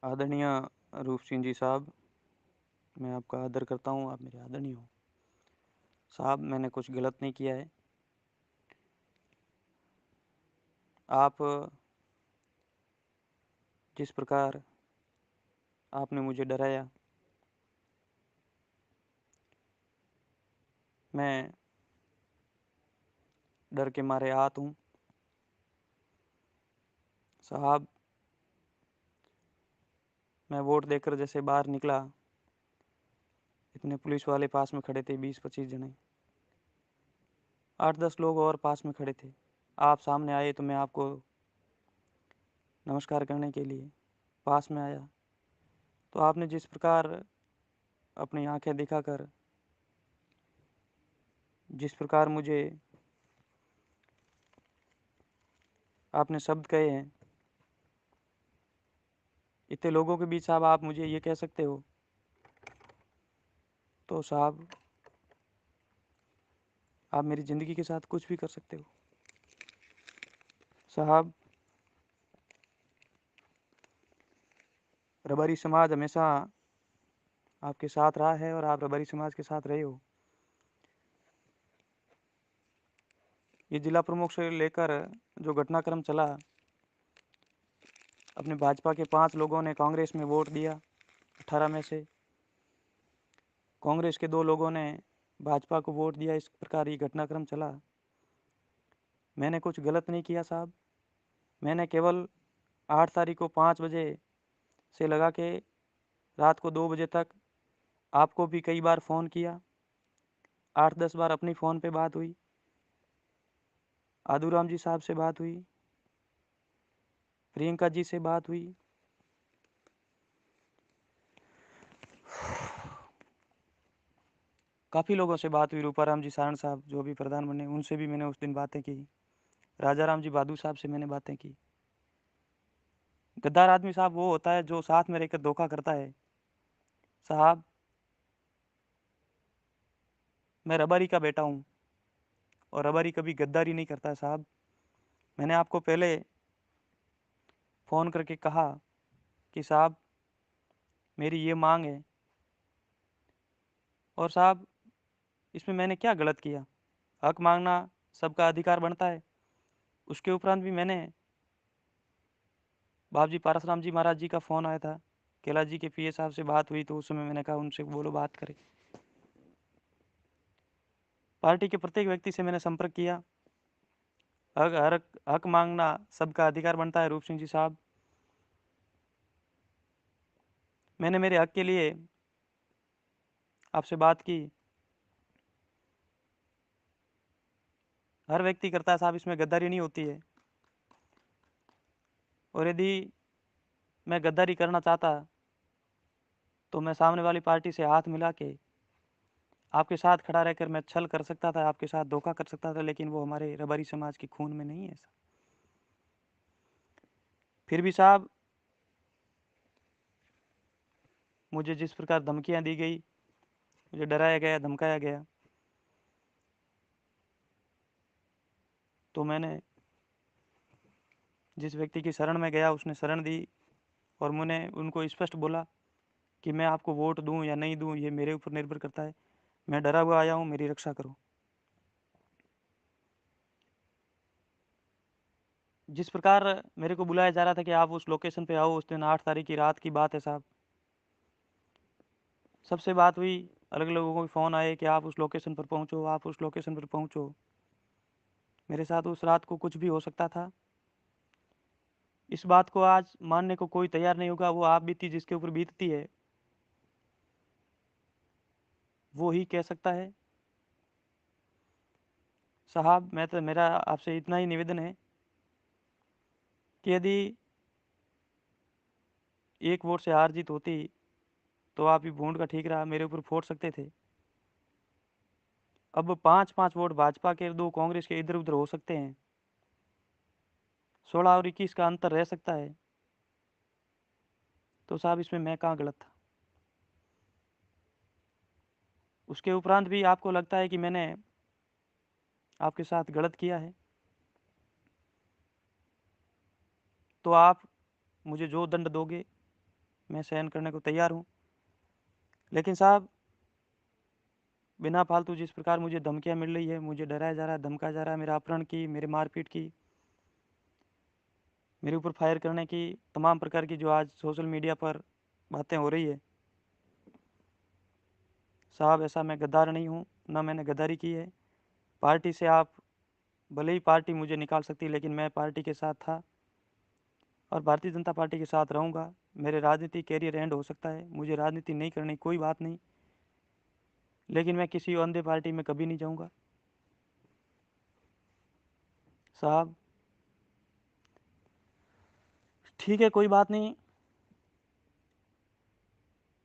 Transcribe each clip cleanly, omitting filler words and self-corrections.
आदरणीय रूप सिंह जी साहब, मैं आपका आदर करता हूँ, आप मेरे आदरणीय हो। साहब, मैंने कुछ गलत नहीं किया है। आप जिस प्रकार आपने मुझे डराया, मैं डर के मारे आहत हूँ। साहब, मैं वोट देकर जैसे बाहर निकला, इतने पुलिस वाले पास में खड़े थे, 20-25 जने। 8-10 लोग और पास में खड़े थे। आप सामने आए तो मैं आपको नमस्कार करने के लिए पास में आया, तो आपने जिस प्रकार अपनी आंखें दिखाकर जिस प्रकार मुझे आपने शब्द कहे हैं, इतने लोगों के बीच साहब आप मुझे ये कह सकते हो, तो साहब आप मेरी ज़िंदगी के साथ कुछ भी कर सकते हो। साहब, रबारी समाज हमेशा आपके साथ रहा है और आप रबारी समाज के साथ रहे हो। ये जिला प्रमुख से लेकर जो घटनाक्रम चला, अपने भाजपा के 5 लोगों ने कांग्रेस में वोट दिया, 18 में से कांग्रेस के 2 लोगों ने भाजपा को वोट दिया। इस प्रकार ये घटनाक्रम चला। मैंने कुछ गलत नहीं किया साहब। मैंने केवल 8 तारीख को 5 बजे से लगा के रात को 2 बजे तक आपको भी कई बार फ़ोन किया। 8-10 बार अपनी फ़ोन पे बात हुई, आदूराम जी साहब से बात हुई, प्रियंका जी से बात हुई। काफ़ी लोगों से बात हुई, रूपाराम जी सारण साहब जो भी प्रधान बने, उनसे भी मैंने उस दिन बातें की। राजा राम जी भादू साहब से मैंने बातें की। गद्दार आदमी साहब वो होता है जो साथ में रहकर धोखा करता है। साहब, मैं रबारी का बेटा हूँ और रबारी कभी गद्दारी नहीं करता है साहब। मैंने आपको पहले फ़ोन करके कहा कि साहब मेरी ये मांग है, और साहब इसमें मैंने क्या गलत किया? हक मांगना सबका अधिकार बनता है। उसके उपरांत भी मैंने बाबूजी पारसराम जी महाराज जी का फ़ोन आया था, केला जी के पीए साहब से बात हुई, तो उस समय मैंने कहा उनसे बोलो बात करें। पार्टी के प्रत्येक व्यक्ति से मैंने संपर्क किया। हक मांगना सबका अधिकार बनता है रूप सिंह जी साहब। मैंने मेरे हक के लिए आपसे बात की। हर व्यक्ति करता है साहब, इसमें गद्दारी नहीं होती है। और यदि मैं गद्दारी करना चाहता तो मैं सामने वाली पार्टी से हाथ मिला के आपके साथ खड़ा रहकर मैं छल कर सकता था, आपके साथ धोखा कर सकता था, लेकिन वो हमारे रबारी समाज के खून में नहीं है ऐसा। फिर भी साहब मुझे जिस प्रकार धमकियां दी गई, मुझे डराया गया, धमकाया गया, तो मैंने जिस व्यक्ति की शरण में गया उसने शरण दी, और मैंने उनको स्पष्ट बोला कि मैं आपको वोट दूं या नहीं दूं ये मेरे ऊपर निर्भर करता है। मैं डरा हुआ आया हूं, मेरी रक्षा करो। जिस प्रकार मेरे को बुलाया जा रहा था कि आप उस लोकेशन पे आओ, उस दिन 8 तारीख की रात की बात है साहब। सबसे बात हुई, अलग अलग लोगों के फ़ोन आए कि आप उस लोकेशन पर पहुंचो, आप उस लोकेशन पर पहुंचो। मेरे साथ उस रात को कुछ भी हो सकता था। इस बात को आज मानने को कोई तैयार नहीं होगा। वो आप बीती जिसके ऊपर बीतती है वो ही कह सकता है। साहब, मैं तो मेरा आपसे इतना ही निवेदन है कि यदि एक वोट से हार जीत होती तो आप ही वोट का ठीक रहा, मेरे ऊपर फोड़ सकते थे। अब 5-5 वोट भाजपा के, 2 कांग्रेस के इधर उधर हो सकते हैं। 16 और 21 का अंतर रह सकता है। तो साहब इसमें मैं कहाँ गलत था? उसके उपरांत भी आपको लगता है कि मैंने आपके साथ गलत किया है, तो आप मुझे जो दंड दोगे मैं सहन करने को तैयार हूँ। लेकिन साहब, बिना फालतू जिस प्रकार मुझे धमकियाँ मिल रही है, मुझे डराया जा रहा है, धमकाया जा रहा है, मेरा अपहरण की, मेरे मारपीट की, मेरे ऊपर फायर करने की, तमाम प्रकार की जो आज सोशल मीडिया पर बातें हो रही है, साहब ऐसा मैं गद्दार नहीं हूँ, ना मैंने गद्दारी की है। पार्टी से आप भले ही पार्टी मुझे निकाल सकती, लेकिन मैं पार्टी के साथ था और भारतीय जनता पार्टी के साथ रहूँगा। मेरे राजनीतिक कैरियर एंड हो सकता है, मुझे राजनीति नहीं करनी, कोई बात नहीं, लेकिन मैं किसी अंधे पार्टी में कभी नहीं जाऊँगा। साहब ठीक है, कोई बात नहीं,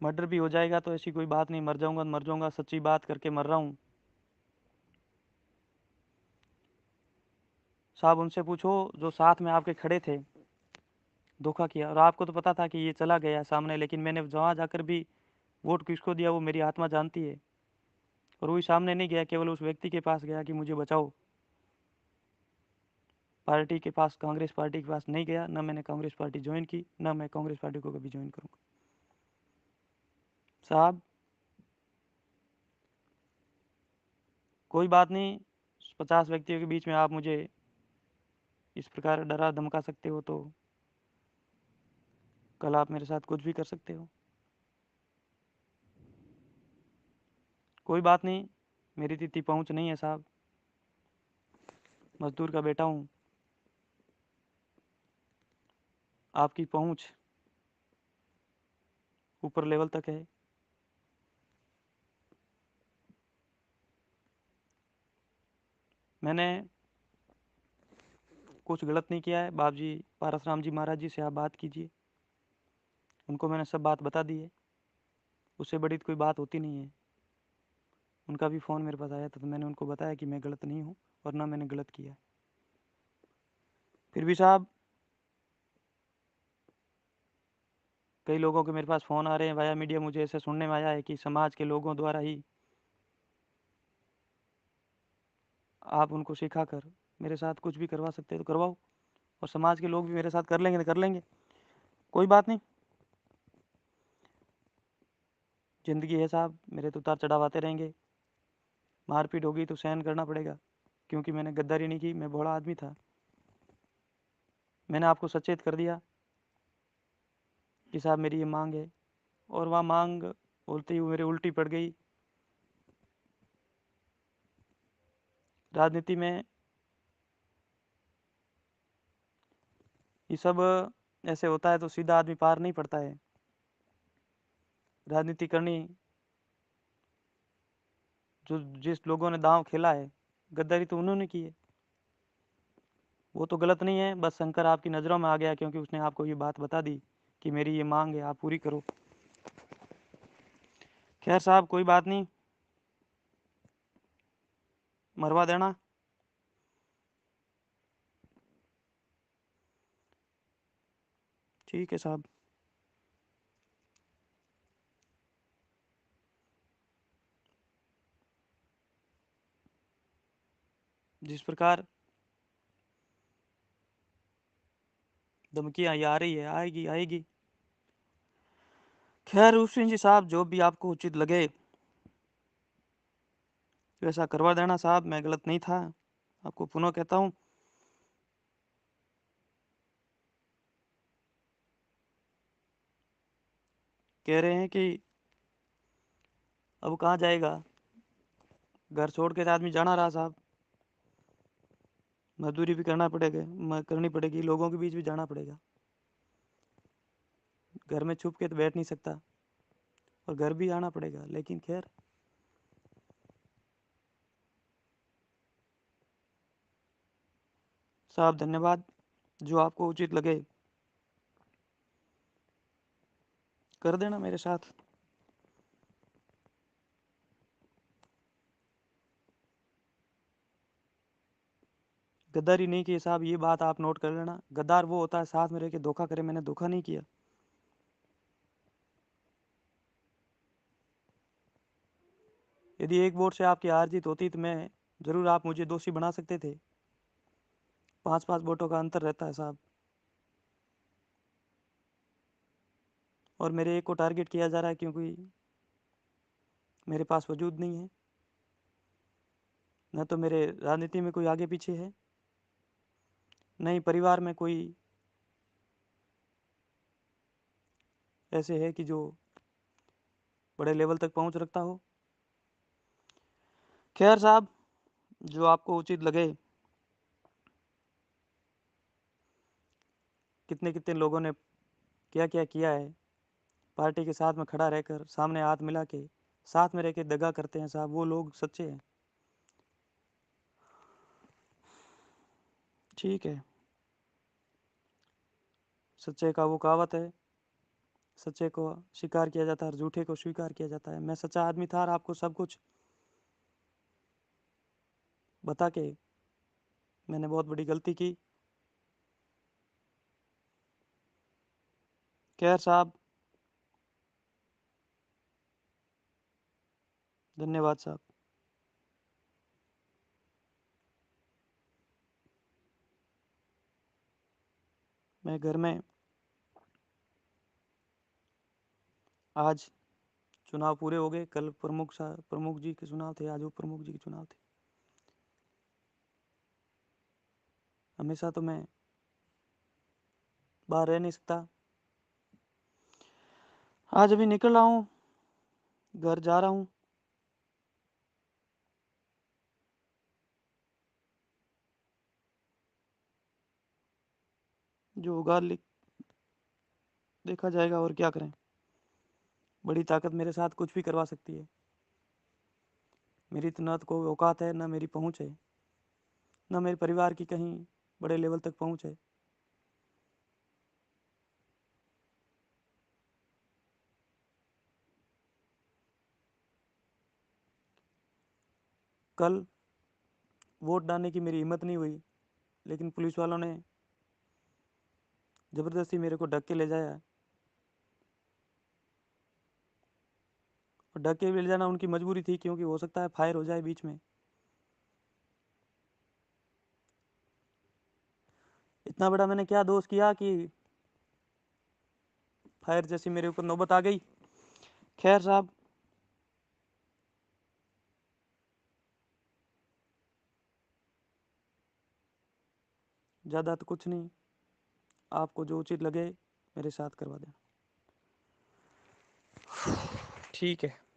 मर्डर भी हो जाएगा तो ऐसी कोई बात नहीं, मर जाऊँगा तो मर जाऊँगा, सच्ची बात करके मर रहा हूँ। साहब उनसे पूछो जो साथ में आपके खड़े थे, धोखा किया, और आपको तो पता था कि ये चला गया सामने, लेकिन मैंने वहाँ जाकर भी वोट किसको दिया वो मेरी आत्मा जानती है। और वही सामने नहीं गया, केवल उस व्यक्ति के पास गया कि मुझे बचाओ। पार्टी के पास, कांग्रेस पार्टी के पास नहीं गया, ना मैंने कांग्रेस पार्टी ज्वाइन की, ना मैं कांग्रेस पार्टी को कभी ज्वाइन करूँगा। साहब कोई बात नहीं, 50 व्यक्तियों के बीच में आप मुझे इस प्रकार डरा धमका सकते हो, तो कल आप मेरे साथ कुछ भी कर सकते हो। कोई बात नहीं, मेरी इतनी पहुंच नहीं है साहब, मजदूर का बेटा हूँ। आपकी पहुंच ऊपर लेवल तक है। मैंने कुछ गलत नहीं किया है। बाप जी पारसराम जी महाराज जी से आप बात कीजिए, उनको मैंने सब बात बता दी है, उससे बड़ी तो कोई बात होती नहीं है। उनका भी फ़ोन मेरे पास आया था, तो मैंने उनको बताया कि मैं गलत नहीं हूँ और ना मैंने गलत किया। फिर भी साहब कई लोगों के मेरे पास फ़ोन आ रहे हैं वाया मीडिया, मुझे ऐसे सुनने में आया है कि समाज के लोगों द्वारा ही आप उनको सिखाकर मेरे साथ कुछ भी करवा सकते हैं तो करवाओ, और समाज के लोग भी मेरे साथ कर लेंगे तो कर लेंगे, कोई बात नहीं। ज़िंदगी है साहब, मेरे तो उतार चढ़ाव आते रहेंगे, मारपीट होगी तो सहन करना पड़ेगा, क्योंकि मैंने गद्दारी नहीं की, मैं भोला आदमी था। मैंने आपको सचेत कर दिया कि साहब मेरी ये मांग है, और वह मांग बोलते ही वो मेरे उल्टी पड़ गई। राजनीति में ये सब ऐसे होता है तो सीधा आदमी पार नहीं पड़ता है। राजनीति करनी, जो जिस लोगों ने दांव खेला है, गद्दारी तो उन्होंने की है, वो तो गलत नहीं है, बस शंकर आपकी नज़रों में आ गया क्योंकि उसने आपको ये बात बता दी कि मेरी ये मांग है, आप पूरी करो। खैर साहब कोई बात नहीं, मरवा देना। ठीक है साहब। जिस प्रकार धमकियाँ ये आ रही है, आएगी आएगी। खैर उसी जी साहब, जो भी आपको उचित लगे वैसा करवा देना साहब, मैं गलत नहीं था, आपको पुनः कहता हूँ। कह रहे हैं कि अब कहाँ जाएगा, घर छोड़ के आदमी जाना रहा साहब, मजदूरी भी करना पड़ेगा, करनी पड़ेगी, लोगों के बीच भी जाना पड़ेगा, घर में छुप के तो बैठ नहीं सकता, और घर भी आना पड़ेगा। लेकिन खैर साहब धन्यवाद, जो आपको उचित लगे कर देना मेरे साथ। गद्दारी नहीं की साहब, ये बात आप नोट कर लेना। गद्दार वो होता है साथ में रह के धोखा करे, मैंने धोखा नहीं किया। यदि एक वोट से आपकी हार जीत होती तो मैं जरूर, आप मुझे दोषी बना सकते थे। 5-5 वोटों का अंतर रहता है साहब। और मेरे एक को टारगेट किया जा रहा है क्योंकि मेरे पास वजूद नहीं है, न तो मेरे राजनीति में कोई आगे पीछे है, न ही परिवार में कोई ऐसे है कि जो बड़े लेवल तक पहुंच रखता हो। खैर साहब, जो आपको उचित लगे। कितने कितने लोगों ने क्या क्या किया है, पार्टी के साथ में खड़ा रहकर, सामने हाथ मिला के, साथ में रह के दगा करते हैं साहब, वो लोग सच्चे हैं। ठीक है, सच्चे का वो कहावत है, सच्चे को स्वीकार किया जाता है और झूठे को स्वीकार किया जाता है। मैं सच्चा आदमी था और आपको सब कुछ बता के मैंने बहुत बड़ी गलती की। खैर साहब, धन्यवाद साहब। मैं घर में, आज चुनाव पूरे हो गए, कल प्रमुख जी के चुनाव थे, आज उप प्रमुख जी के चुनाव थे। हमेशा तो मैं बाहर रह नहीं सकता। आज अभी निकल रहा हूँ, घर जा रहा हूँ। जो होगा देखा जाएगा, और क्या करें। बड़ी ताकत मेरे साथ कुछ भी करवा सकती है। मेरी तो न तो कोई औकात है, न मेरी पहुँच है, न मेरे परिवार की कहीं बड़े लेवल तक पहुँच है। कल वोट डालने की मेरी हिम्मत नहीं हुई, लेकिन पुलिस वालों ने ज़बरदस्ती मेरे को ढक के ले जाया, और ढक के ले जाना उनकी मजबूरी थी, क्योंकि हो सकता है फायर हो जाए बीच में। इतना बड़ा मैंने क्या दोष किया कि फायर जैसी मेरे ऊपर नौबत आ गई। खैर साहब, ज़्यादा तो कुछ नहीं, आपको जो उचित लगे मेरे साथ करवा देना। ठीक है।